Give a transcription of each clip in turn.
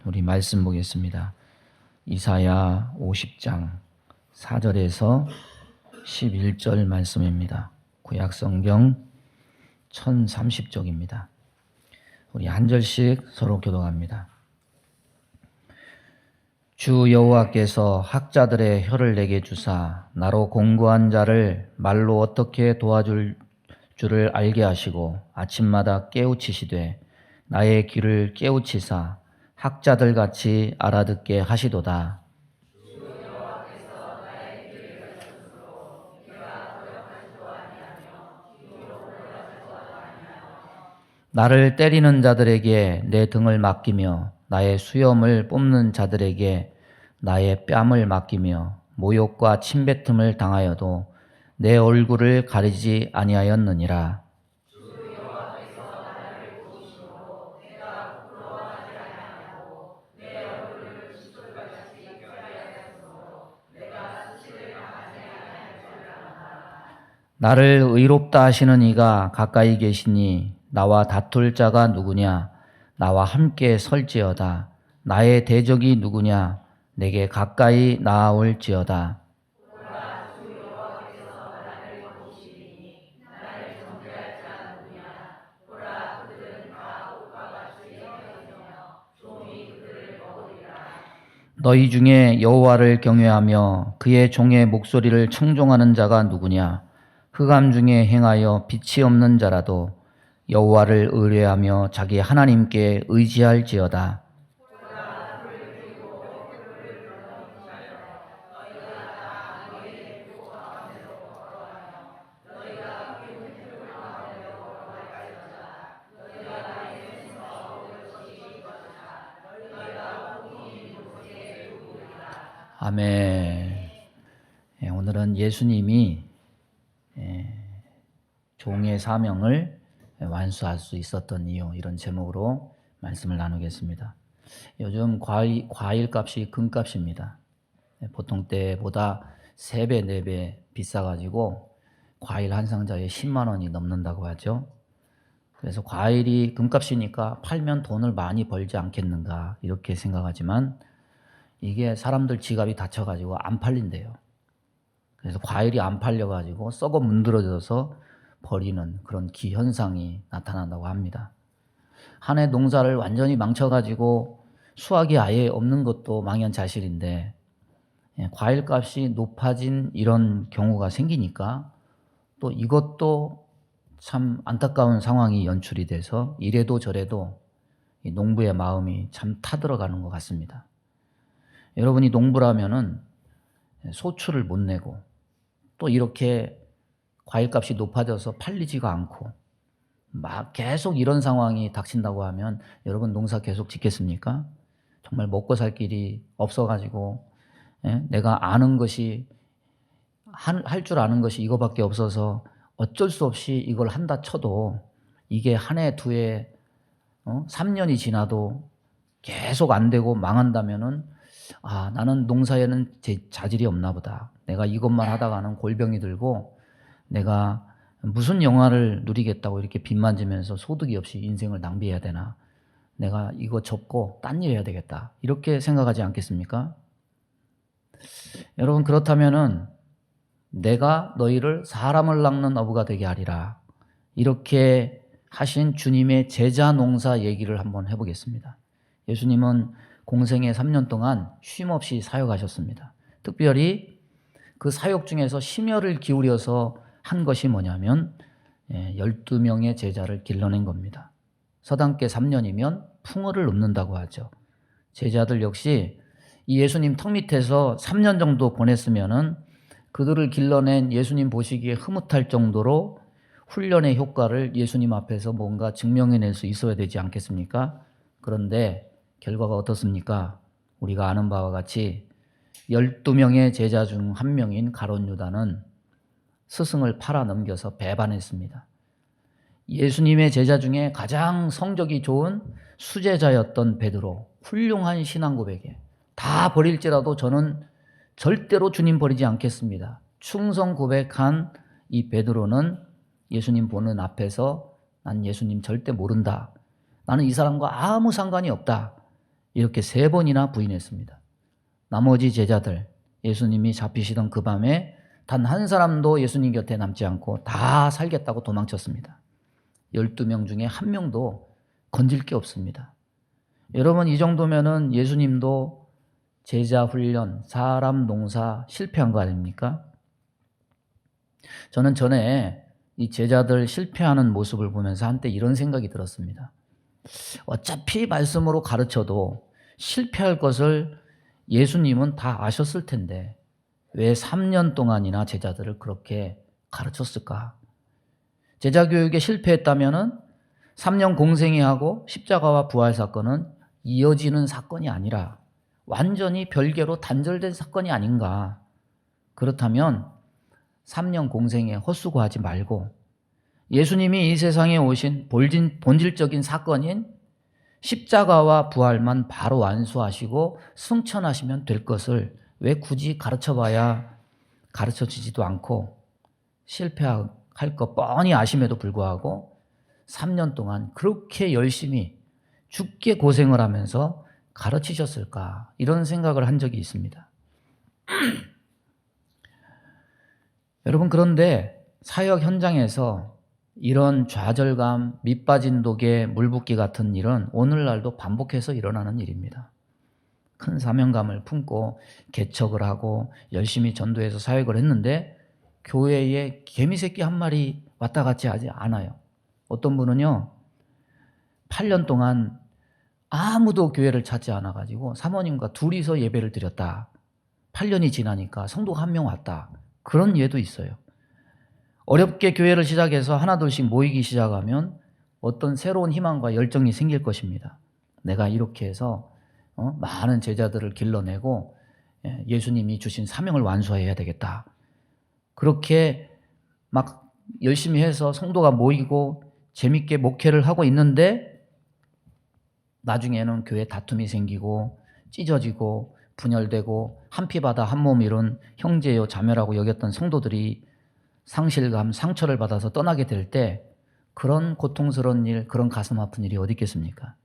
우리 말씀 보겠습니다. 이사야 50장 4절에서 11절 말씀입니다. 구약성경 1030쪽입니다. 우리 한 절씩 서로 교독합니다. 주 여호와께서 학자들의 혀를 내게 주사 나로 공부한 자를 말로 어떻게 도와줄 줄을 알게 하시고 아침마다 깨우치시되 나의 귀를 깨우치사 학자들 같이 알아듣게 하시도다. 나를 때리는 자들에게 내 등을 맡기며 나의 수염을 뽑는 자들에게 나의 뺨을 맡기며 모욕과 침뱉음을 당하여도 내 얼굴을 가리지 아니하였느니라. 나를 의롭다 하시는 이가 가까이 계시니 나와 다툴 자가 누구냐? 나와 함께 설지어다. 나의 대적이 누구냐? 내게 가까이 나아올지어다. 너희 중에 여호와를 경외하며 그의 종의 목소리를 청종하는 자가 누구냐? 흑암 중에 행하여 빛이 없는 자라도 여호와를 의뢰하며 자기 하나님께 의지할지어다. 아멘. 오늘은 예수님이 종의 사명을 완수할 수 있었던 이유, 이런 제목으로 말씀을 나누겠습니다. 요즘 과일 값이 금값입니다. 보통 때보다 3배, 4배 비싸가지고 과일 한 상자에 10만 원이 넘는다고 하죠. 그래서 과일이 금값이니까 팔면 돈을 많이 벌지 않겠는가 이렇게 생각하지만 이게 사람들 지갑이 닫혀가지고 안 팔린대요. 그래서 과일이 안 팔려가지고 썩어 문드러져서 버리는 그런 기현상이 나타난다고 합니다. 한 해 농사를 완전히 망쳐가지고 수확이 아예 없는 것도 망연자실인데 과일값이 높아진 이런 경우가 생기니까 또 이것도 참 안타까운 상황이 연출이 돼서 이래도 저래도 이 농부의 마음이 참 타들어가는 것 같습니다. 여러분이 농부라면은 소출을 못 내고 또 이렇게 과일값이 높아져서 팔리지가 않고 막 계속 이런 상황이 닥친다고 하면 여러분 농사 계속 짓겠습니까? 정말 먹고 살 길이 없어가지고 내가 아는 것이 할 줄 아는 것이 이거밖에 없어서 어쩔 수 없이 이걸 한다 쳐도 이게 한 해, 두 해, 3년이 지나도 계속 안 되고 망한다면은 나는 농사에는 자질이 없나 보다. 내가 이것만 하다가는 골병이 들고 내가 무슨 영화를 누리겠다고 이렇게 빚 만지면서 소득이 없이 인생을 낭비해야 되나. 내가 이거 접고 딴 일 해야 되겠다. 이렇게 생각하지 않겠습니까? 여러분 그렇다면은 내가 너희를 사람을 낚는 어부가 되게 하리라. 이렇게 하신 주님의 제자 농사 얘기를 한번 해보겠습니다. 예수님은 공생애 3년 동안 쉼없이 사역하셨습니다. 특별히 그 사역 중에서 심혈을 기울여서 한 것이 뭐냐면 12명의 제자를 길러낸 겁니다. 서당께 3년이면 풍어를 넘는다고 하죠. 제자들 역시 이 예수님 턱 밑에서 3년 정도 보냈으면은 그들을 길러낸 예수님 보시기에 흐뭇할 정도로 훈련의 효과를 예수님 앞에서 뭔가 증명해낼 수 있어야 되지 않겠습니까? 그런데 결과가 어떻습니까? 우리가 아는 바와 같이 12명의 제자 중 한 명인 가룟 유다는 스승을 팔아넘겨서 배반했습니다. 예수님의 제자 중에 가장 성적이 좋은 수제자였던 베드로, 훌륭한 신앙 고백에 다 버릴지라도 저는 절대로 주님 버리지 않겠습니다. 충성 고백한 이 베드로는 예수님 보는 앞에서 난 예수님 절대 모른다. 나는 이 사람과 아무 상관이 없다. 이렇게 3번이나 부인했습니다. 나머지 제자들, 예수님이 잡히시던 그 밤에 단 한 사람도 예수님 곁에 남지 않고 다 살겠다고 도망쳤습니다. 12명 중에 1명도 건질 게 없습니다. 여러분, 이 정도면은 예수님도 제자 훈련, 사람 농사 실패한 거 아닙니까? 저는 전에 이 제자들 실패하는 모습을 보면서 한때 이런 생각이 들었습니다. 어차피 말씀으로 가르쳐도 실패할 것을 예수님은 다 아셨을 텐데 왜 3년 동안이나 제자들을 그렇게 가르쳤을까? 제자 교육에 실패했다면은 3년 공생애하고 십자가와 부활 사건은 이어지는 사건이 아니라 완전히 별개로 단절된 사건이 아닌가. 그렇다면 3년 공생애 헛수고하지 말고 예수님이 이 세상에 오신 본질적인 사건인 십자가와 부활만 바로 완수하시고 승천하시면 될 것을 왜 굳이 가르쳐봐야 가르쳐지지도 않고 실패할 것 뻔히 아심에도 불구하고 3년 동안 그렇게 열심히 죽게 고생을 하면서 가르치셨을까, 이런 생각을 한 적이 있습니다. 여러분, 그런데 사역 현장에서 이런 좌절감, 밑빠진 독에 물 붓기 같은 일은 오늘날도 반복해서 일어나는 일입니다. 큰 사명감을 품고 개척을 하고 열심히 전도해서 사역을 했는데 교회에 개미새끼 한 마리 왔다 갔지 하지 않아요. 어떤 분은요, 8년 동안 아무도 교회를 찾지 않아가지고 사모님과 둘이서 예배를 드렸다. 8년이 지나니까 성도가 1명 왔다. 그런 예도 있어요. 어렵게 교회를 시작해서 하나둘씩 모이기 시작하면 어떤 새로운 희망과 열정이 생길 것입니다. 내가 이렇게 해서 많은 제자들을 길러내고 예수님이 주신 사명을 완수해야 되겠다. 그렇게 막 열심히 해서 성도가 모이고 재밌게 목회를 하고 있는데 나중에는 교회 다툼이 생기고 찢어지고 분열되고 한 피 바다 한 몸 이룬 형제요 자매라고 여겼던 성도들이 상실감, 상처를 받아서 떠나게 될 때 그런 고통스러운 일, 그런 가슴 아픈 일이 어디 있겠습니까?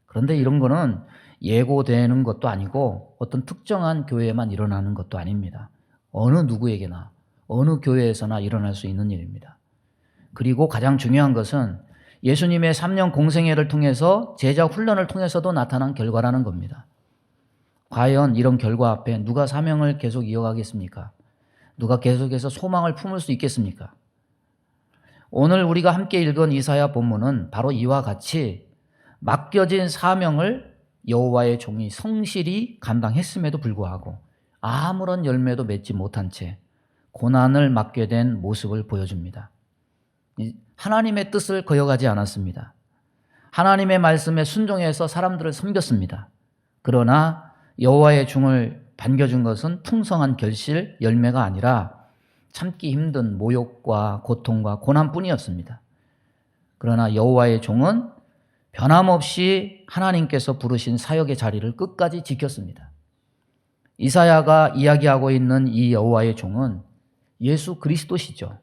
그런데 이런 거는 예고되는 것도 아니고 어떤 특정한 교회에만 일어나는 것도 아닙니다. 어느 누구에게나, 어느 교회에서나 일어날 수 있는 일입니다. 그리고 가장 중요한 것은 예수님의 3년 공생애를 통해서 제자 훈련을 통해서도 나타난 결과라는 겁니다. 과연 이런 결과 앞에 누가 사명을 계속 이어가겠습니까? 누가 계속해서 소망을 품을 수 있겠습니까? 오늘 우리가 함께 읽은 이사야 본문은 바로 이와 같이 맡겨진 사명을 여호와의 종이 성실히 감당했음에도 불구하고 아무런 열매도 맺지 못한 채 고난을 맞게 된 모습을 보여줍니다. 하나님의 뜻을 거역하지 않았습니다. 하나님의 말씀에 순종해서 사람들을 섬겼습니다. 그러나 여호와의 종을 반겨준 것은 풍성한 결실, 열매가 아니라 참기 힘든 모욕과 고통과 고난뿐이었습니다. 그러나 여호와의 종은 변함없이 하나님께서 부르신 사역의 자리를 끝까지 지켰습니다. 이사야가 이야기하고 있는 이 여호와의 종은 예수 그리스도시죠.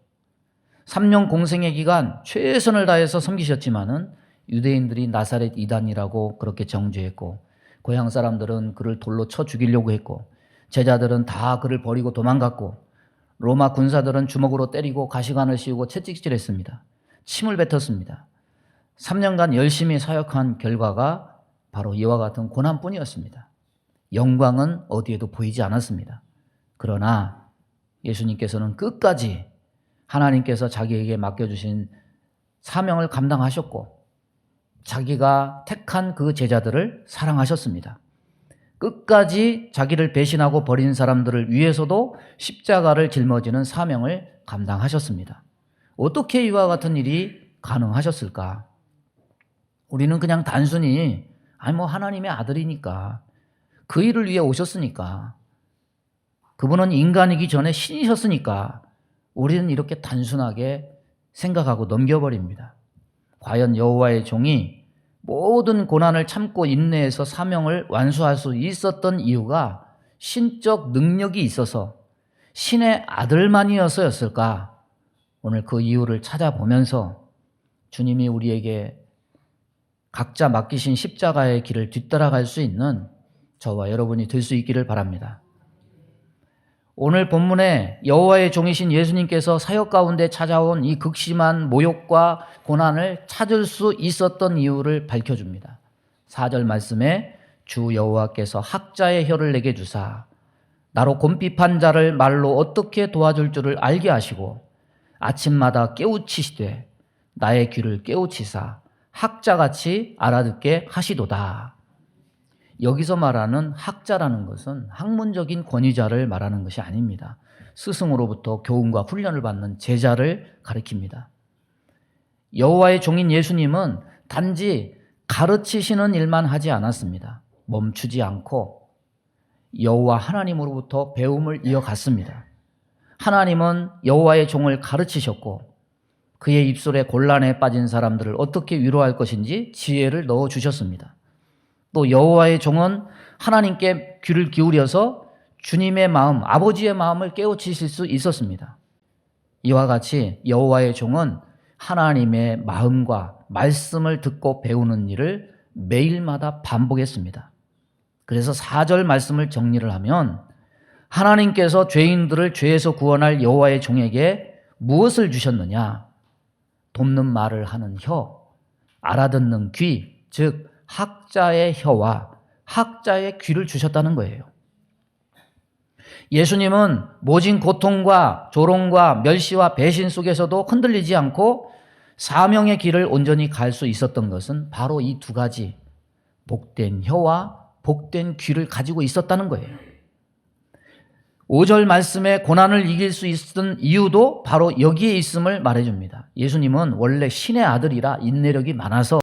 3년 공생의 기간 최선을 다해서 섬기셨지만은 유대인들이 나사렛 이단이라고 그렇게 정죄했고 고향 사람들은 그를 돌로 쳐 죽이려고 했고 제자들은 다 그를 버리고 도망갔고 로마 군사들은 주먹으로 때리고 가시관을 씌우고 채찍질했습니다. 침을 뱉었습니다. 3년간 열심히 사역한 결과가 바로 이와 같은 고난뿐이었습니다. 영광은 어디에도 보이지 않았습니다. 그러나 예수님께서는 끝까지 하나님께서 자기에게 맡겨주신 사명을 감당하셨고 자기가 택한 그 제자들을 사랑하셨습니다. 끝까지 자기를 배신하고 버린 사람들을 위해서도 십자가를 짊어지는 사명을 감당하셨습니다. 어떻게 이와 같은 일이 가능하셨을까? 우리는 그냥 단순히 하나님의 아들이니까 그 일을 위해 오셨으니까 그분은 인간이기 전에 신이셨으니까 우리는 이렇게 단순하게 생각하고 넘겨버립니다. 과연 여호와의 종이 모든 고난을 참고 인내해서 사명을 완수할 수 있었던 이유가 신적 능력이 있어서 신의 각자 맡기신 십자가의 길을 뒤따라갈 수 있는 저와 여러분이 될 수 있기를 바랍니다. 오늘 본문에 여호와의 종이신 예수님께서 사역 가운데 찾아온 이 극심한 모욕과 고난을 찾을 수 있었던 이유를 밝혀줍니다. 4절 말씀에 주 여호와께서 학자의 혀를 내게 주사 나로 곤핍한 자를 말로 어떻게 도와줄 줄을 알게 하시고 아침마다 깨우치시되 나의 귀를 깨우치사 학자같이 알아듣게 하시도다. 여기서 말하는 학자라는 것은 학문적인 권위자를 말하는 것이 아닙니다. 스승으로부터 교훈과 훈련을 받는 제자를 가리킵니다. 여호와의 종인 예수님은 단지 가르치시는 일만 하지 않았습니다. 멈추지 않고 여호와 하나님으로부터 배움을 이어갔습니다. 하나님은 여호와의 종을 가르치셨고 그의 입술에 곤란에 빠진 사람들을 어떻게 위로할 것인지 지혜를 넣어주셨습니다. 또 여호와의 종은 하나님께 귀를 기울여서 주님의 마음, 아버지의 마음을 깨우치실 수 있었습니다. 이와 같이 여호와의 종은 하나님의 마음과 말씀을 듣고 배우는 일을 매일마다 반복했습니다. 그래서 4절 말씀을 정리를 하면 하나님께서 죄인들을 죄에서 구원할 여호와의 종에게 무엇을 주셨느냐? 돕는 말을 하는 혀, 알아듣는 귀, 즉 학자의 혀와 학자의 귀를 주셨다는 거예요. 예수님은 모진 고통과 조롱과 멸시와 배신 속에서도 흔들리지 않고 사명의 길을 온전히 갈 수 있었던 것은 바로 이 두 가지, 복된 혀와 복된 귀를 가지고 있었다는 거예요. 5절 말씀에 고난을 이길 수 있었던 이유도 바로 여기에 있음을 말해줍니다. 예수님은 원래 신의 아들이라 인내력이 많아서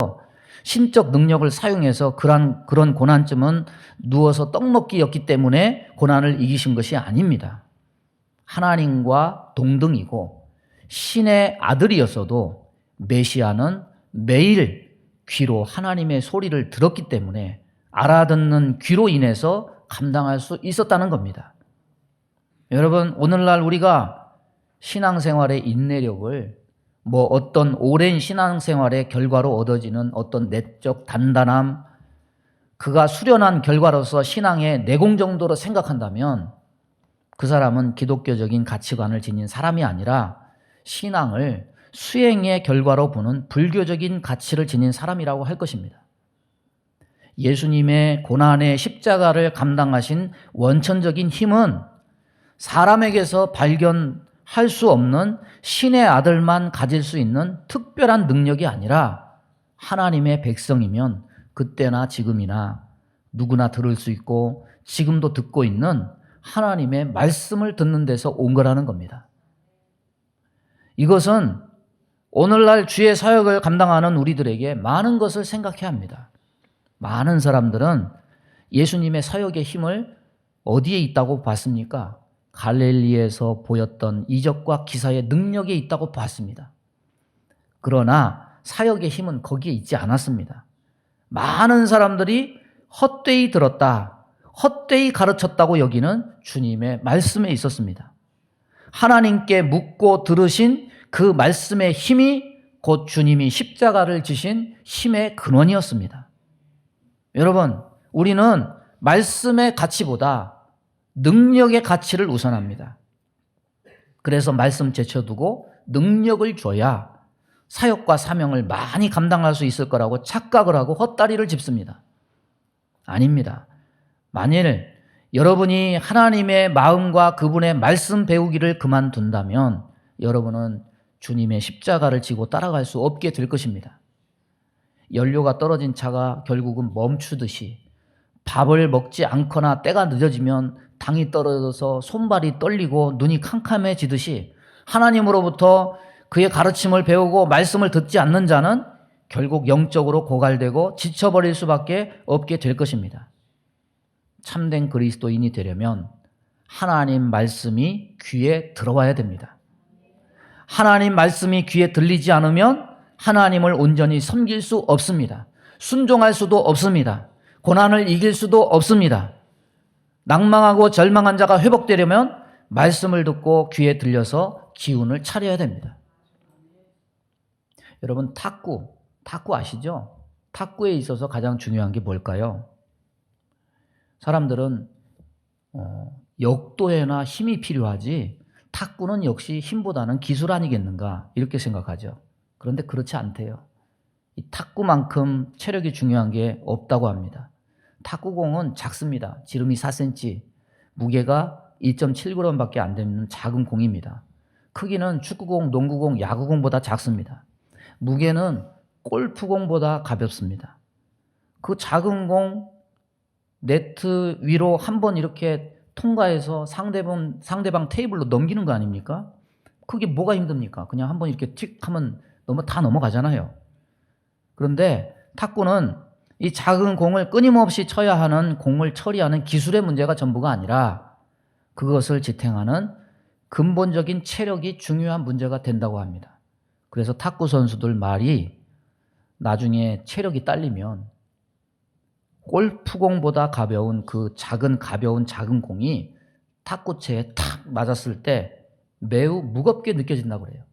신적 능력을 사용해서 그런 고난쯤은 누워서 떡 먹기였기 때문에 고난을 이기신 것이 아닙니다. 하나님과 동등이고 신의 아들이었어도 메시아는 매일 귀로 하나님의 소리를 들었기 때문에 알아듣는 귀로 인해서 감당할 수 있었다는 겁니다. 여러분, 오늘날 우리가 신앙생활의 인내력을 어떤 오랜 신앙생활의 결과로 얻어지는 어떤 내적 단단함, 그가 수련한 결과로서 신앙의 내공 정도로 생각한다면 그 사람은 기독교적인 가치관을 지닌 사람이 아니라 신앙을 수행의 결과로 보는 불교적인 가치를 지닌 사람이라고 할 것입니다. 예수님의 고난의 십자가를 감당하신 원천적인 힘은 사람에게서 발견할 수 없는 신의 아들만 가질 수 있는 특별한 능력이 아니라 하나님의 백성이면 그때나 지금이나 누구나 들을 수 있고 지금도 듣고 있는 하나님의 말씀을 듣는 데서 온 거라는 겁니다. 이것은 오늘날 주의 사역을 감당하는 우리들에게 많은 것을 생각해야 합니다. 많은 사람들은 예수님의 사역의 힘을 어디에 있다고 봤습니까? 갈릴리에서 보였던 이적과 기사의 능력에 있다고 봤습니다. 그러나 사역의 힘은 거기에 있지 않았습니다. 많은 사람들이 헛되이 들었다, 헛되이 가르쳤다고 여기는 주님의 말씀에 있었습니다. 하나님께 묻고 들으신 그 말씀의 힘이 곧 주님이 십자가를 지신 힘의 근원이었습니다. 여러분, 우리는 말씀의 가치보다 능력의 가치를 우선합니다. 그래서 말씀 제쳐두고 능력을 줘야 사역과 사명을 많이 감당할 수 있을 거라고 착각을 하고 헛다리를 짚습니다. 아닙니다. 만일 여러분이 하나님의 마음과 그분의 말씀 배우기를 그만둔다면 여러분은 주님의 십자가를 지고 따라갈 수 없게 될 것입니다. 연료가 떨어진 차가 결국은 멈추듯이 밥을 먹지 않거나 때가 늦어지면 당이 떨어져서 손발이 떨리고 눈이 캄캄해지듯이 하나님으로부터 그의 가르침을 배우고 말씀을 듣지 않는 자는 결국 영적으로 고갈되고 지쳐버릴 수밖에 없게 될 것입니다. 참된 그리스도인이 되려면 하나님 말씀이 귀에 들어와야 됩니다. 하나님 말씀이 귀에 들리지 않으면 하나님을 온전히 섬길 수 없습니다. 순종할 수도 없습니다. 고난을 이길 수도 없습니다. 낭망하고 절망한 자가 회복되려면 말씀을 듣고 귀에 들려서 기운을 차려야 됩니다. 여러분, 탁구 아시죠? 탁구에 있어서 가장 중요한 게 뭘까요? 사람들은 역도에나 힘이 필요하지 탁구는 역시 힘보다는 기술 아니겠는가 이렇게 생각하죠. 그런데 그렇지 않대요. 이 탁구만큼 체력이 중요한 게 없다고 합니다. 탁구공은 작습니다. 지름이 4cm, 무게가 2.7g밖에 안 되는 작은 공입니다. 크기는 축구공, 농구공, 야구공보다 작습니다. 무게는 골프공보다 가볍습니다. 그 작은 공 네트 위로 한번 이렇게 통과해서 상대방 테이블로 넘기는 거 아닙니까? 그게 뭐가 힘듭니까? 그냥 한번 이렇게 틱 하면 다 넘어가잖아요. 그런데 탁구는 이 작은 공을 끊임없이 쳐야 하는 공을 처리하는 기술의 문제가 전부가 아니라 그것을 지탱하는 근본적인 체력이 중요한 문제가 된다고 합니다. 그래서 탁구 선수들 말이 나중에 체력이 딸리면 골프공보다 가벼운 그 가벼운 작은 공이 탁구채에 탁 맞았을 때 매우 무겁게 느껴진다고 그래요.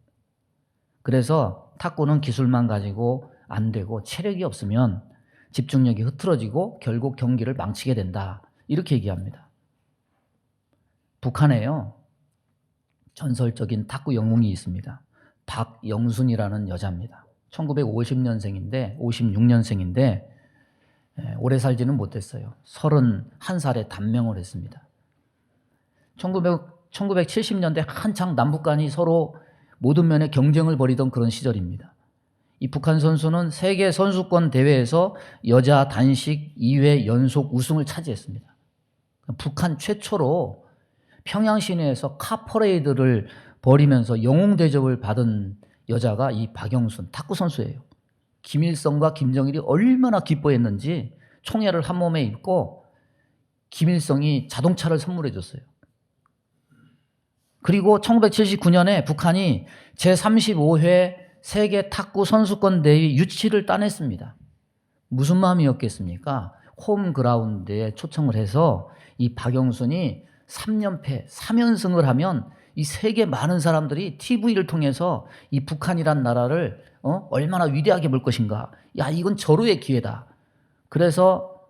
그래서 탁구는 기술만 가지고 안 되고 체력이 없으면 집중력이 흐트러지고 결국 경기를 망치게 된다. 이렇게 얘기합니다. 북한에요. 전설적인 탁구 영웅이 있습니다. 박영순이라는 여자입니다. 1950년생인데 56년생인데 오래 살지는 못했어요. 31살에 단명을 했습니다. 1970년대 한창 남북 간이 서로 모든 면에 경쟁을 벌이던 그런 시절입니다. 이 북한 선수는 세계 선수권 대회에서 여자 단식 2회 연속 우승을 차지했습니다. 북한 최초로 평양 시내에서 카 퍼레이드를 벌이면서 영웅 대접을 받은 여자가 이 박영순 탁구 선수예요. 김일성과 김정일이 얼마나 기뻐했는지 총애를 한 몸에 입고 김일성이 자동차를 선물해 줬어요. 그리고 1979년에 북한이 제35회 세계 탁구 선수권 대회 유치를 따냈습니다. 무슨 마음이었겠습니까? 홈그라운드에 초청을 해서 이 박영순이 3연패, 3연승을 하면 이 세계 많은 사람들이 TV를 통해서 이 북한이란 나라를 얼마나 위대하게 볼 것인가. 야, 이건 절호의 기회다. 그래서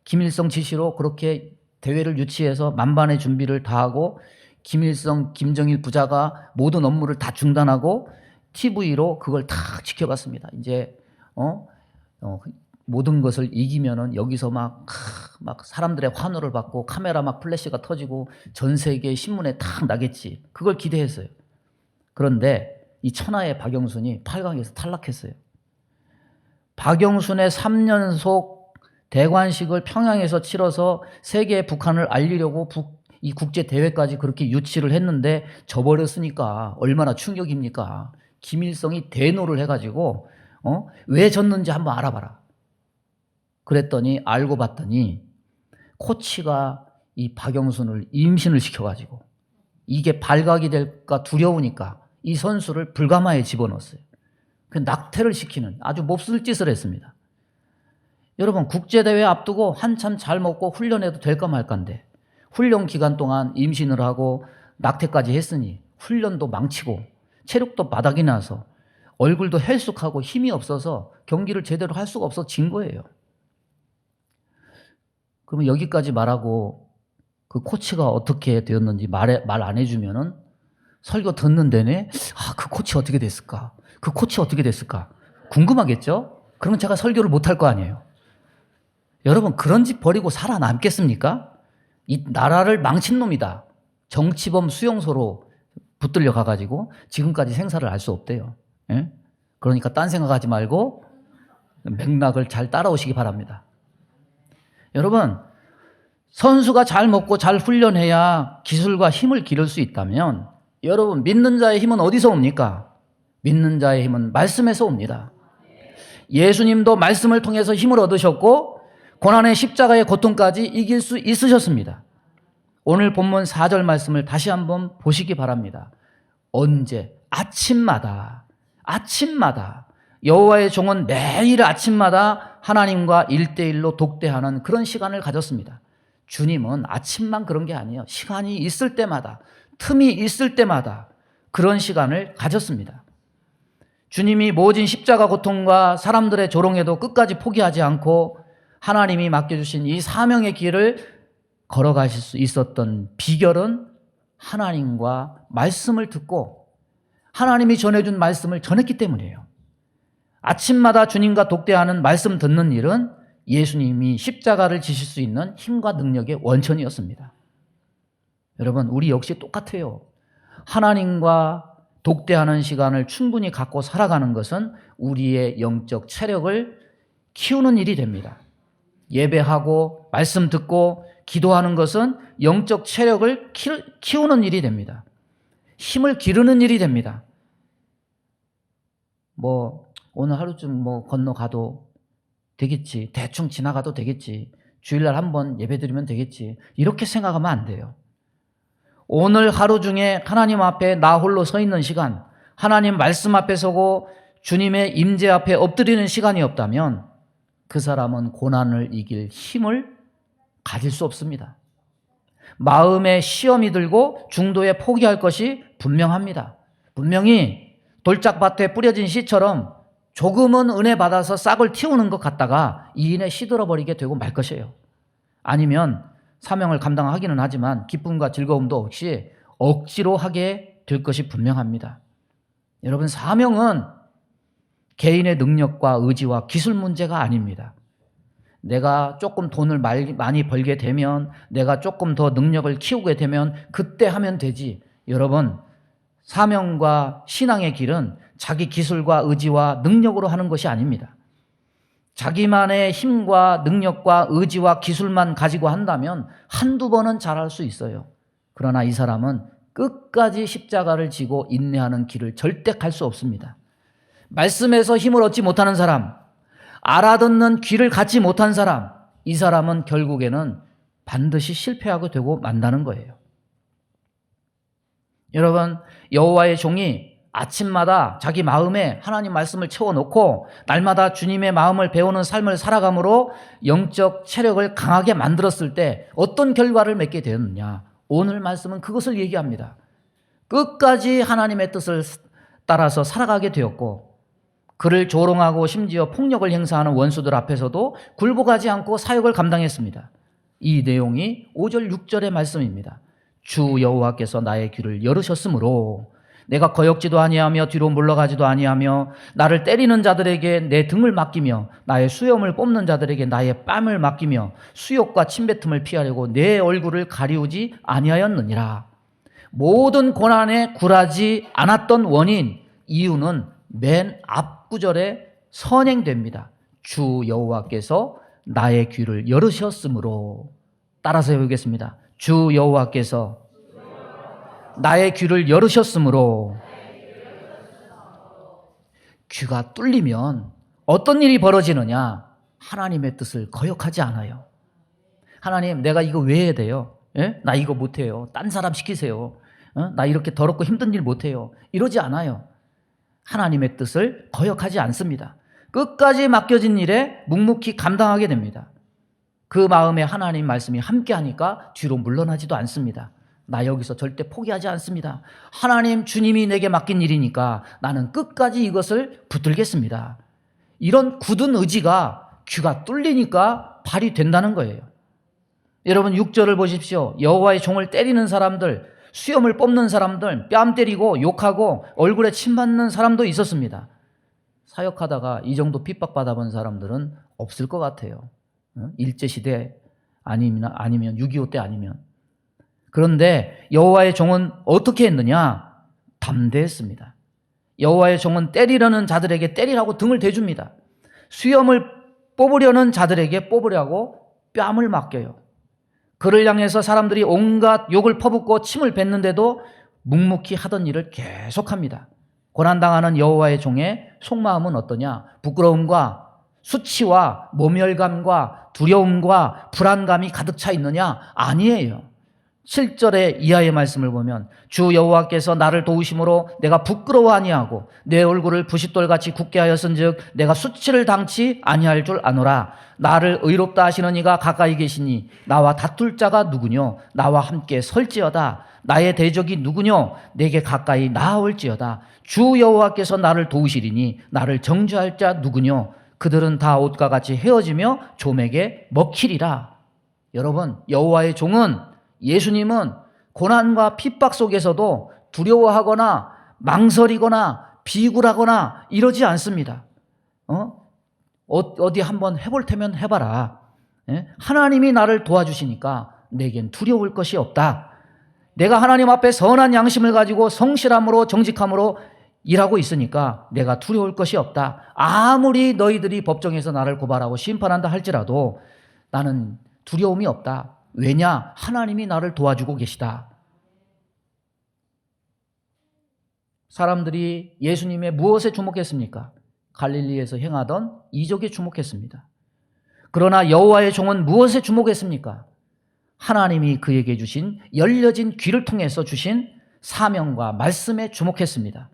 김일성 지시로 그렇게 대회를 유치해서 만반의 준비를 다하고 김일성, 김정일 부자가 모든 업무를 다 중단하고 TV로 그걸 다 지켜봤습니다. 이제 모든 것을 이기면은 여기서 막 사람들의 환호를 받고 카메라 막 플래시가 터지고 전 세계 신문에 탁 나겠지. 그걸 기대했어요. 그런데 이 천하의 박영순이 8강에서 탈락했어요. 박영순의 3연속 대관식을 평양에서 치러서 세계에 북한을 알리려고 이 국제 대회까지 그렇게 유치를 했는데 져버렸으니까 얼마나 충격입니까? 김일성이 대노를 해가지고 왜 졌는지 한번 알아봐라. 그랬더니 알고 봤더니 코치가 이 박영순을 임신을 시켜가지고 이게 발각이 될까 두려우니까 이 선수를 불가마에 집어넣었어요. 그 낙태를 시키는 아주 몹쓸 짓을 했습니다. 여러분 국제대회 앞두고 한참 잘 먹고 훈련해도 될까 말까인데 훈련 기간 동안 임신을 하고 낙태까지 했으니 훈련도 망치고 체력도 바닥이 나서 얼굴도 헬쑥하고 힘이 없어서 경기를 제대로 할 수가 없어 진 거예요. 그러면 여기까지 말하고 그 코치가 어떻게 되었는지 말 안 해주면은 설교 듣는 내내 그 코치 어떻게 됐을까? 그 코치 어떻게 됐을까? 궁금하겠죠? 그러면 제가 설교를 못 할 거 아니에요. 여러분 그런 짓 버리고 살아남겠습니까? 이 나라를 망친 놈이다. 정치범 수용소로 붙들려 가가지고 지금까지 생사를 알 수 없대요. 예? 그러니까 딴 생각하지 말고 맥락을 잘 따라오시기 바랍니다. 여러분 선수가 잘 먹고 잘 훈련해야 기술과 힘을 기를 수 있다면 여러분 믿는 자의 힘은 어디서 옵니까? 믿는 자의 힘은 말씀에서 옵니다. 예수님도 말씀을 통해서 힘을 얻으셨고 고난의 십자가의 고통까지 이길 수 있으셨습니다. 오늘 본문 4절 말씀을 다시 한번 보시기 바랍니다. 언제? 아침마다 여호와의 종은 매일 아침마다 하나님과 1대1로 독대하는 그런 시간을 가졌습니다. 주님은 아침만 그런 게 아니에요. 시간이 있을 때마다, 틈이 있을 때마다 그런 시간을 가졌습니다. 주님이 모진 십자가 고통과 사람들의 조롱에도 끝까지 포기하지 않고 하나님이 맡겨주신 이 사명의 길을 걸어가실 수 있었던 비결은 하나님과 말씀을 듣고 하나님이 전해준 말씀을 전했기 때문이에요. 아침마다 주님과 독대하는 말씀 듣는 일은 예수님이 십자가를 지실 수 있는 힘과 능력의 원천이었습니다. 여러분, 우리 역시 똑같아요. 하나님과 독대하는 시간을 충분히 갖고 살아가는 것은 우리의 영적 체력을 키우는 일이 됩니다. 예배하고 말씀 듣고 기도하는 것은 영적 체력을 키우는 일이 됩니다. 힘을 기르는 일이 됩니다. 오늘 하루쯤 건너가도 되겠지. 대충 지나가도 되겠지. 주일날 한번 예배드리면 되겠지. 이렇게 생각하면 안 돼요. 오늘 하루 중에 하나님 앞에 나 홀로 서 있는 시간, 하나님 말씀 앞에 서고 주님의 임재 앞에 엎드리는 시간이 없다면 그 사람은 고난을 이길 힘을 가질 수 없습니다. 마음에 시험이 들고 중도에 포기할 것이 분명합니다. 분명히 돌짝밭에 뿌려진 씨처럼 조금은 은혜 받아서 싹을 틔우는 것 같다가 이인에 시들어버리게 되고 말 것이에요. 아니면 사명을 감당하기는 하지만 기쁨과 즐거움도 없이 억지로 하게 될 것이 분명합니다. 여러분, 사명은 개인의 능력과 의지와 기술 문제가 아닙니다. 내가 조금 돈을 많이 벌게 되면, 내가 조금 더 능력을 키우게 되면 그때 하면 되지. 여러분, 사명과 신앙의 길은 자기 기술과 의지와 능력으로 하는 것이 아닙니다. 자기만의 힘과 능력과 의지와 기술만 가지고 한다면 한두 번은 잘할 수 있어요. 그러나 이 사람은 끝까지 십자가를 지고 인내하는 길을 절대 갈 수 없습니다. 말씀에서 힘을 얻지 못하는 사람, 알아듣는 귀를 갖지 못한 사람, 이 사람은 결국에는 반드시 실패하게 되고 만다는 거예요. 여러분, 여호와의 종이 아침마다 자기 마음에 하나님 말씀을 채워놓고 날마다 주님의 마음을 배우는 삶을 살아감으로 영적 체력을 강하게 만들었을 때 어떤 결과를 맺게 되었느냐? 오늘 말씀은 그것을 얘기합니다. 끝까지 하나님의 뜻을 따라서 살아가게 되었고, 그를 조롱하고 심지어 폭력을 행사하는 원수들 앞에서도 굴복하지 않고 사역을 감당했습니다. 이 내용이 5절 6절의 말씀입니다. 주 여호와께서 나의 귀를 열으셨으므로 내가 거역지도 아니하며 뒤로 물러가지도 아니하며 나를 때리는 자들에게 내 등을 맡기며 나의 수염을 뽑는 자들에게 나의 뺨을 맡기며 수욕과 침뱉음을 피하려고 내 얼굴을 가리우지 아니하였느니라. 모든 고난에 굴하지 않았던 원인, 이유는 맨 앞구절에 선행됩니다. 주 여호와께서 나의 귀를 열으셨으므로. 따라서 해보겠습니다. 주 여호와께서 나의 귀를 열으셨으므로. 귀가 뚫리면 어떤 일이 벌어지느냐? 하나님의 뜻을 거역하지 않아요. 하나님, 내가 이거 왜 해야 돼요? 예? 나 이거 못해요. 딴 사람 시키세요. 나 이렇게 더럽고 힘든 일 못해요. 이러지 않아요. 하나님의 뜻을 거역하지 않습니다. 끝까지 맡겨진 일에 묵묵히 감당하게 됩니다. 그 마음에 하나님 말씀이 함께하니까 뒤로 물러나지도 않습니다. 나 여기서 절대 포기하지 않습니다. 하나님, 주님이 내게 맡긴 일이니까 나는 끝까지 이것을 붙들겠습니다. 이런 굳은 의지가 귀가 뚫리니까 발휘된다는 거예요. 여러분, 6절을 보십시오. 여호와의 종을 때리는 사람들, 수염을 뽑는 사람들, 뺨 때리고 욕하고 얼굴에 침 받는 사람도 있었습니다. 사역하다가 이 정도 핍박받아본 사람들은 없을 것 같아요. 일제시대 아니면 6.25 때 아니면. 그런데 여호와의 종은 어떻게 했느냐? 담대했습니다. 여호와의 종은 때리려는 자들에게 때리라고 등을 대줍니다. 수염을 뽑으려는 자들에게 뽑으라고 뺨을 맡겨요. 그를 향해서 사람들이 온갖 욕을 퍼붓고 침을 뱉는데도 묵묵히 하던 일을 계속합니다. 고난당하는 여호와의 종의 속마음은 어떠냐? 부끄러움과 수치와 모멸감과 두려움과 불안감이 가득 차 있느냐? 아니에요. 7절의 이하의 말씀을 보면 주 여호와께서 나를 도우심으로 내가 부끄러워 아니하고 내 얼굴을 부싯돌같이 굳게 하였은즉 내가 수치를 당치 아니할 줄 아노라. 나를 의롭다 하시는 이가 가까이 계시니 나와 다툴 자가 누구뇨? 나와 함께 설지어다. 나의 대적이 누구뇨? 내게 가까이 나아올지어다. 주 여호와께서 나를 도우시리니 나를 정죄할 자 누구뇨? 그들은 다 옷과 같이 헤어지며 좀에게 먹히리라. 여러분, 여호와의 종은, 예수님은 고난과 핍박 속에서도 두려워하거나 망설이거나 비굴하거나 이러지 않습니다. 어디 한번 해볼 테면 해봐라. 하나님이 나를 도와주시니까 내겐 두려울 것이 없다. 내가 하나님 앞에 선한 양심을 가지고 성실함으로 정직함으로 일하고 있으니까 내가 두려울 것이 없다. 아무리 너희들이 법정에서 나를 고발하고 심판한다 할지라도 나는 두려움이 없다. 왜냐? 하나님이 나를 도와주고 계시다. 사람들이 예수님의 무엇에 주목했습니까? 갈릴리에서 행하던 이적에 주목했습니다. 그러나 여호와의 종은 무엇에 주목했습니까? 하나님이 그에게 주신 열려진 귀를 통해서 주신 사명과 말씀에 주목했습니다.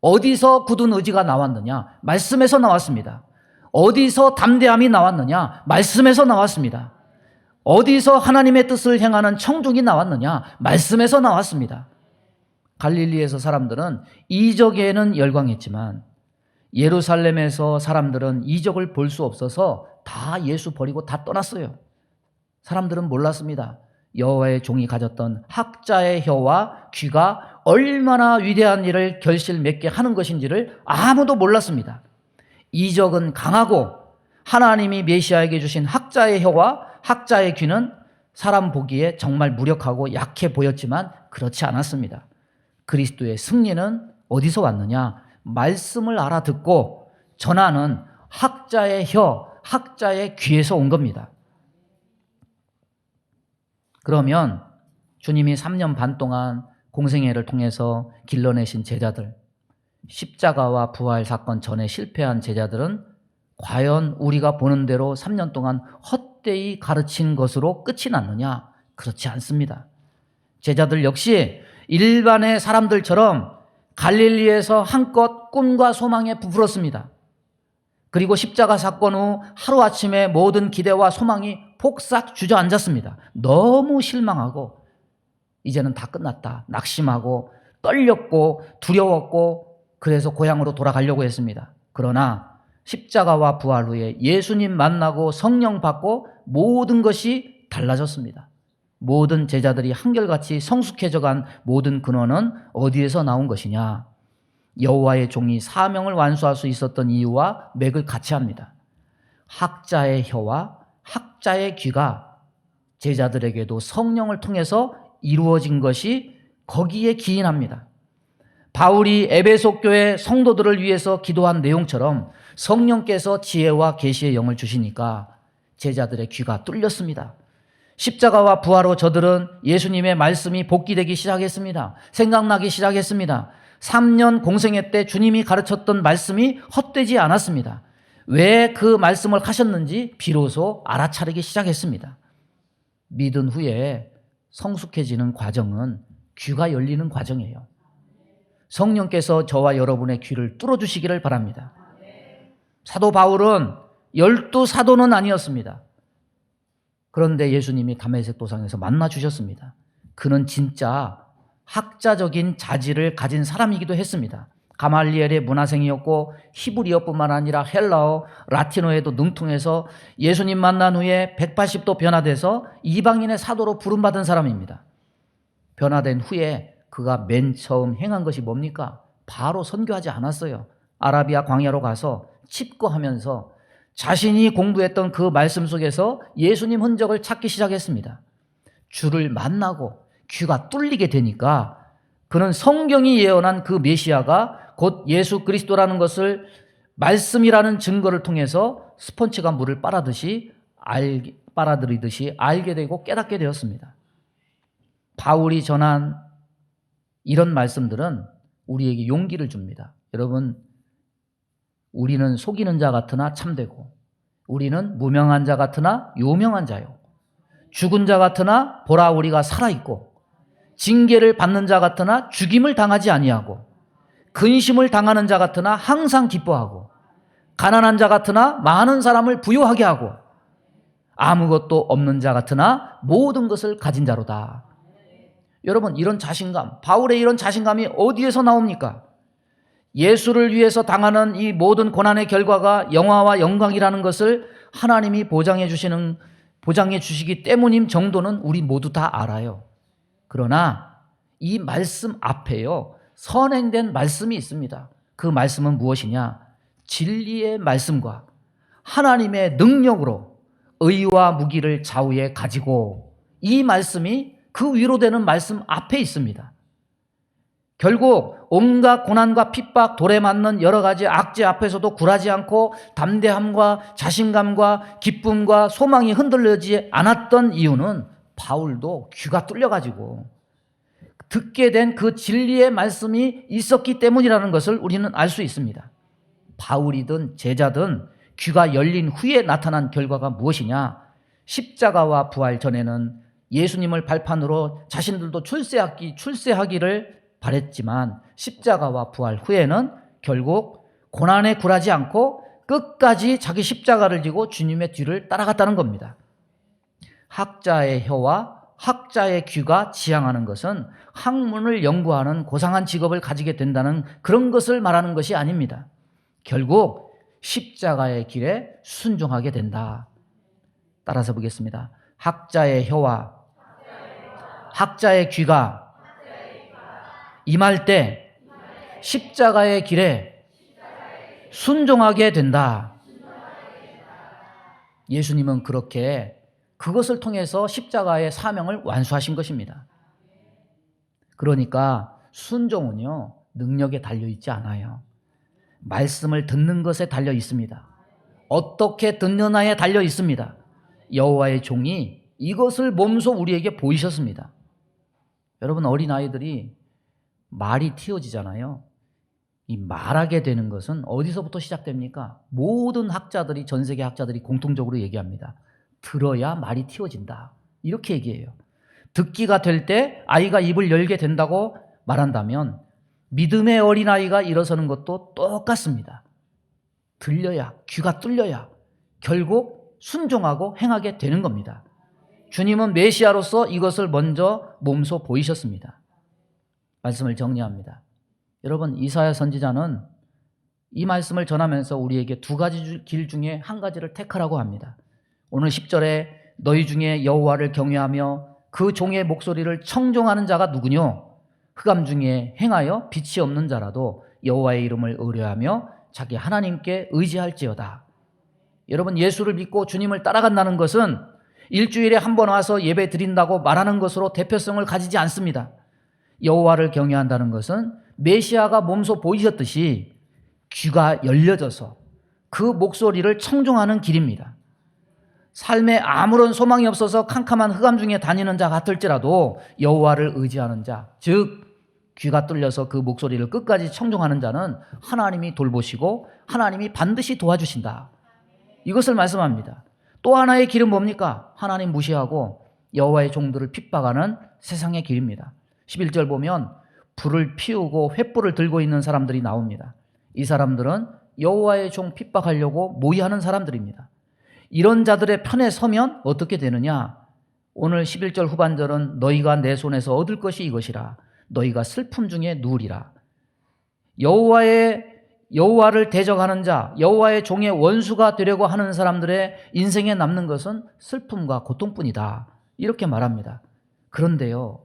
어디서 굳은 의지가 나왔느냐? 말씀에서 나왔습니다. 어디서 담대함이 나왔느냐? 말씀에서 나왔습니다. 어디서 하나님의 뜻을 행하는 청중이 나왔느냐? 말씀에서 나왔습니다. 갈릴리에서 사람들은 이적에는 열광했지만 예루살렘에서 사람들은 이적을 볼 수 없어서 다 예수 버리고 다 떠났어요. 사람들은 몰랐습니다. 여호와의 종이 가졌던 학자의 혀와 귀가 얼마나 위대한 일을 결실 맺게 하는 것인지를 아무도 몰랐습니다. 이적은 강하고 하나님이 메시아에게 주신 학자의 혀와 학자의 귀는 사람 보기에 정말 무력하고 약해 보였지만 그렇지 않았습니다. 그리스도의 승리는 어디서 왔느냐? 말씀을 알아듣고 전하는 학자의 혀, 학자의 귀에서 온 겁니다. 그러면 주님이 3년 반 동안 공생애를 통해서 길러내신 제자들, 십자가와 부활 사건 전에 실패한 제자들은 과연 우리가 보는 대로 3년 동안 헛되이 가르친 것으로 끝이 났느냐? 그렇지 않습니다. 제자들 역시 일반의 사람들처럼 갈릴리에서 한껏 꿈과 소망에 부풀었습니다. 그리고 십자가 사건 후 하루아침에 모든 기대와 소망이 폭삭 주저앉았습니다. 너무 실망하고 이제는 다 끝났다. 낙심하고 떨렸고 두려웠고 그래서 고향으로 돌아가려고 했습니다. 그러나 십자가와 부활 후에 예수님 만나고 성령 받고 모든 것이 달라졌습니다. 모든 제자들이 한결같이 성숙해져간 모든 근원은 어디에서 나온 것이냐? 여호와의 종이 사명을 완수할 수 있었던 이유와 맥을 같이 합니다. 학자의 혀와 학자의 귀가 제자들에게도 성령을 통해서 이루어진 것이 거기에 기인합니다. 바울이 에베소 교회 성도들을 위해서 기도한 내용처럼 성령께서 지혜와 계시의 영을 주시니까 제자들의 귀가 뚫렸습니다. 십자가와 부활 후 저들은 예수님의 말씀이 복기되기 시작했습니다. 생각나기 시작했습니다. 3년 공생애 때 주님이 가르쳤던 말씀이 헛되지 않았습니다. 왜 그 말씀을 하셨는지 비로소 알아차리기 시작했습니다. 믿은 후에 성숙해지는 과정은 귀가 열리는 과정이에요. 성령께서 저와 여러분의 귀를 뚫어주시기를 바랍니다. 사도 바울은 12사도는 아니었습니다. 그런데 예수님이 다메섹 도상에서 만나 주셨습니다. 그는 진짜 학자적인 자질을 가진 사람이기도 했습니다. 가말리엘의 문화생이었고 히브리어뿐만 아니라 헬라어, 라틴어에도 능통해서 예수님 만난 후에 180도 변화돼서 이방인의 사도로 부름받은 사람입니다. 변화된 후에 그가 맨 처음 행한 것이 뭡니까? 바로 선교하지 않았어요. 아라비아 광야로 가서 칩거하면서 자신이 공부했던 그 말씀 속에서 예수님 흔적을 찾기 시작했습니다. 주를 만나고 귀가 뚫리게 되니까 그는 성경이 예언한 그 메시아가 곧 예수 그리스도라는 것을 말씀이라는 증거를 통해서 스펀지가 물을 빨아들이듯이 알게 되고 깨닫게 되었습니다. 바울이 전한 이런 말씀들은 우리에게 용기를 줍니다. 여러분, 우리는 속이는 자 같으나 참되고 우리는 무명한 자 같으나 요명한 자요. 죽은 자 같으나 보라 우리가 살아있고 징계를 받는 자 같으나 죽임을 당하지 아니하고 근심을 당하는 자 같으나 항상 기뻐하고 가난한 자 같으나 많은 사람을 부유하게 하고 아무것도 없는 자 같으나 모든 것을 가진 자로다. 여러분, 이런 자신감, 바울의 이런 자신감이 어디에서 나옵니까? 예수를 위해서 당하는 이 모든 고난의 결과가 영화와 영광이라는 것을 하나님이 보장해 주시기 때문인 정도는 우리 모두 다 알아요. 그러나 이 말씀 앞에요, 선행된 말씀이 있습니다. 그 말씀은 무엇이냐? 진리의 말씀과 하나님의 능력으로 의와 무기를 좌우에 가지고, 이 말씀이 그 위로 되는 말씀 앞에 있습니다. 결국 온갖 고난과 핍박, 돌에 맞는 여러 가지 악재 앞에서도 굴하지 않고 담대함과 자신감과 기쁨과 소망이 흔들리지 않았던 이유는 바울도 귀가 뚫려가지고 듣게 된 그 진리의 말씀이 있었기 때문이라는 것을 우리는 알 수 있습니다. 바울이든 제자든 귀가 열린 후에 나타난 결과가 무엇이냐? 십자가와 부활 전에는 예수님을 발판으로 자신들도 출세하기를 바랬지만, 십자가와 부활 후에는 결국 고난에 굴하지 않고 끝까지 자기 십자가를 지고 주님의 뒤를 따라갔다는 겁니다. 학자의 혀와 학자의 귀가 지향하는 것은 학문을 연구하는 고상한 직업을 가지게 된다는 그런 것을 말하는 것이 아닙니다. 결국 십자가의 길에 순종하게 된다. 따라서 보겠습니다. 학자의 혀와 학자의 귀가 임할 때 십자가의 길에 순종하게 된다. 예수님은 그렇게 그것을 통해서 십자가의 사명을 완수하신 것입니다. 그러니까 순종은요, 능력에 달려있지 않아요. 말씀을 듣는 것에 달려 있습니다. 어떻게 듣느냐에 달려 있습니다. 여호와의 종이 이것을 몸소 우리에게 보이셨습니다. 여러분, 어린아이들이 말이 튀어지잖아요. 이 말하게 되는 것은 어디서부터 시작됩니까? 모든 학자들이, 전 세계 학자들이 공통적으로 얘기합니다. 들어야 말이 튀어진다. 이렇게 얘기해요. 듣기가 될 때 아이가 입을 열게 된다고 말한다면 믿음의 어린아이가 일어서는 것도 똑같습니다. 들려야, 귀가 뚫려야 결국 순종하고 행하게 되는 겁니다. 주님은 메시아로서 이것을 먼저 몸소 보이셨습니다. 말씀을 정리합니다. 여러분, 이사야 선지자는 이 말씀을 전하면서 우리에게 두 가지 길 중에 한 가지를 택하라고 합니다. 오늘 10절에 너희 중에 여호와를 경외하며 그 종의 목소리를 청종하는 자가 누구뇨? 흑암 중에 행하여 빛이 없는 자라도 여호와의 이름을 의뢰하며 자기 하나님께 의지할지어다. 여러분, 예수를 믿고 주님을 따라간다는 것은 일주일에 한 번 와서 예배 드린다고 말하는 것으로 대표성을 가지지 않습니다. 여호와를 경외한다는 것은 메시아가 몸소 보이셨듯이 귀가 열려져서 그 목소리를 청종하는 길입니다. 삶에 아무런 소망이 없어서 캄캄한 흑암 중에 다니는 자 같을지라도 여호와를 의지하는 자, 즉 귀가 뚫려서 그 목소리를 끝까지 청종하는 자는 하나님이 돌보시고 하나님이 반드시 도와주신다. 이것을 말씀합니다. 또 하나의 길은 뭡니까? 하나님 무시하고 여호와의 종들을 핍박하는 세상의 길입니다. 11절 보면 불을 피우고 횃불을 들고 있는 사람들이 나옵니다. 이 사람들은 여호와의 종 핍박하려고 모의하는 사람들입니다. 이런 자들의 편에 서면 어떻게 되느냐? 오늘 11절 후반절은 너희가 내 손에서 얻을 것이 이것이라. 너희가 슬픔 중에 누우리라. 여호와를 대적하는 자, 여호와의 종의 원수가 되려고 하는 사람들의 인생에 남는 것은 슬픔과 고통뿐이다. 이렇게 말합니다. 그런데요,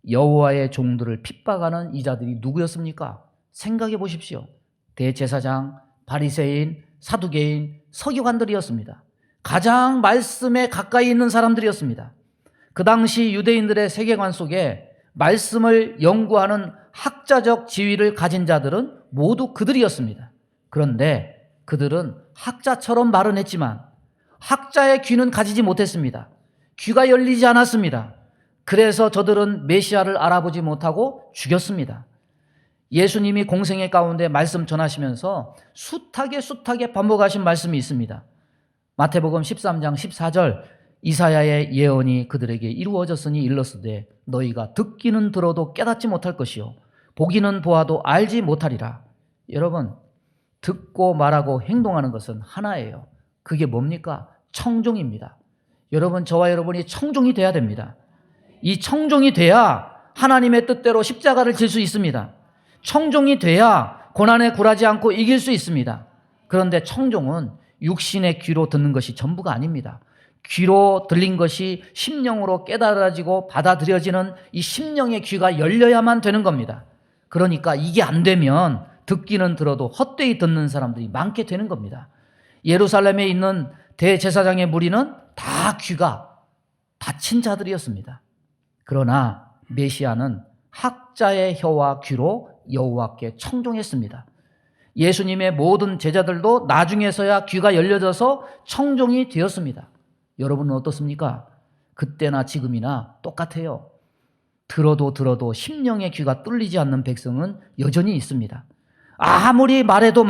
여호와의 종들을 핍박하는 이 자들이 누구였습니까? 생각해 보십시오. 대제사장, 바리새인, 사두개인, 서기관들이었습니다. 가장 말씀에 가까이 있는 사람들이었습니다. 그 당시 유대인들의 세계관 속에 말씀을 연구하는 학자적 지위를 가진 자들은 모두 그들이었습니다. 그런데 그들은 학자처럼 말은 했지만 학자의 귀는 가지지 못했습니다. 귀가 열리지 않았습니다. 그래서 저들은 메시아를 알아보지 못하고 죽였습니다. 예수님이 공생애 가운데 말씀 전하시면서 숱하게 반복하신 말씀이 있습니다. 마태복음 13장 14절, 이사야의 예언이 그들에게 이루어졌으니 일렀으되 너희가 듣기는 들어도 깨닫지 못할 것이요 보기는 보아도 알지 못하리라. 여러분, 듣고 말하고 행동하는 것은 하나예요. 그게 뭡니까? 청종입니다. 여러분, 저와 여러분이 청종이 돼야 됩니다. 이 청종이 돼야 하나님의 뜻대로 십자가를 질 수 있습니다. 청종이 돼야 고난에 굴하지 않고 이길 수 있습니다. 그런데 청종은 육신의 귀로 듣는 것이 전부가 아닙니다. 귀로 들린 것이 심령으로 깨달아지고 받아들여지는 이 심령의 귀가 열려야만 되는 겁니다. 그러니까 이게 안 되면 듣기는 들어도 헛되이 듣는 사람들이 많게 되는 겁니다. 예루살렘에 있는 대제사장의 무리는 다 귀가 닫힌 자들이었습니다. 그러나 메시아는 학자의 혀와 귀로 여호와께 청종했습니다. 예수님의 모든 제자들도 나중에서야 귀가 열려져서 청종이 되었습니다. 여러분은 어떻습니까? 그때나 지금이나 똑같아요. 들어도 심령의 귀가 뚫리지 않는 백성은 여전히 있습니다. 아무리 말해도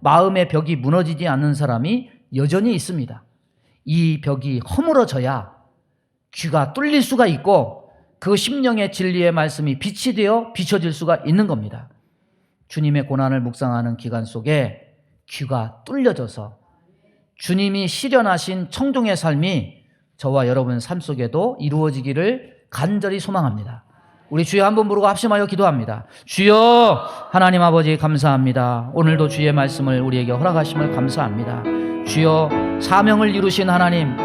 마음의 벽이 무너지지 않는 사람이 여전히 있습니다. 이 벽이 허물어져야 귀가 뚫릴 수가 있고 그 심령의 진리의 말씀이 빛이 되어 비춰질 수가 있는 겁니다. 주님의 고난을 묵상하는 기간 속에 귀가 뚫려져서 주님이 실현하신 청종의 삶이 저와 여러분 삶 속에도 이루어지기를 간절히 소망합니다. 우리 주여 한번 부르고 합심하여 기도합니다. 주여 하나님 아버지 감사합니다. 오늘도 주의 말씀을 우리에게 허락하심을 감사합니다. 주여 사명을 이루신 하나님,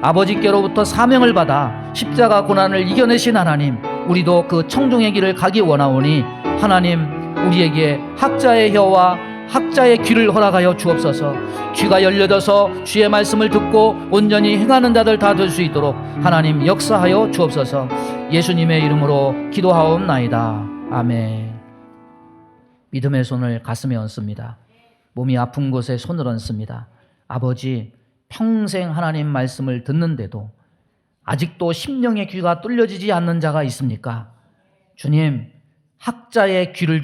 아버지께로부터 사명을 받아 십자가 고난을 이겨내신 하나님, 우리도 그 청종의 길을 가기 원하오니 하나님 우리에게 학자의 혀와 학자의 귀를 허락하여 주옵소서. 귀가 열려져서 주의 말씀을 듣고 온전히 행하는 자들 다 될 수 있도록 하나님 역사하여 주옵소서. 예수님의 이름으로 기도하옵나이다. 아멘. 믿음의 손을 가슴에 얹습니다. 몸이 아픈 곳에 손을 얹습니다. 아버지, 평생 하나님 말씀을 듣는데도 아직도 심령의 귀가 뚫려지지 않는 자가 있습니까? 주님, 학자의 귀를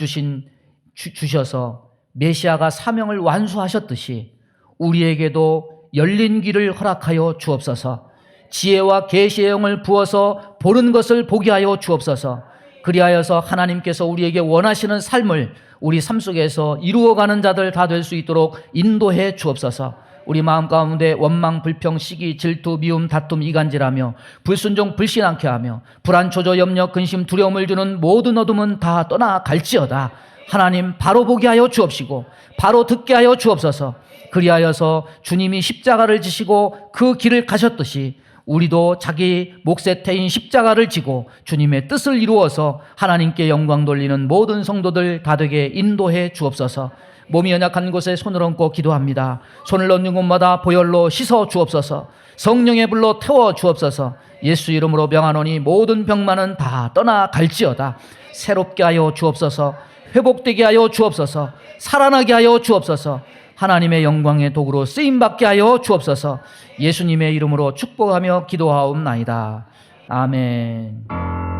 주셔서 메시아가 사명을 완수하셨듯이 우리에게도 열린 귀를 허락하여 주옵소서. 지혜와 계시의 영을 부어서 보는 것을 보게 하여 주옵소서. 그리하여서 하나님께서 우리에게 원하시는 삶을 우리 삶 속에서 이루어가는 자들 다 될 수 있도록 인도해 주옵소서. 우리 마음 가운데 원망, 불평, 시기, 질투, 미움, 다툼, 이간질하며 불순종, 불신앙케 하며 불안, 조조, 염려, 근심, 두려움을 주는 모든 어둠은 다 떠나갈지어다. 하나님 바로 보게 하여 주옵시고 바로 듣게 하여 주옵소서. 그리하여서 주님이 십자가를 지시고 그 길을 가셨듯이 우리도 자기 몫의 태인 십자가를 지고 주님의 뜻을 이루어서 하나님께 영광 돌리는 모든 성도들 다 되게 인도해 주옵소서. 몸이 연약한 곳에 손을 얹고 기도합니다. 손을 얹는 곳마다 보혈로 씻어 주옵소서. 성령의 불로 태워 주옵소서. 예수 이름으로 명하노니 모든 병만은 다 떠나갈지어다. 새롭게 하여 주옵소서. 회복되게 하여 주옵소서. 살아나게 하여 주옵소서. 하나님의 영광의 도구로 쓰임받게 하여 주옵소서. 예수님의 이름으로 축복하며 기도하옵나이다. 아멘.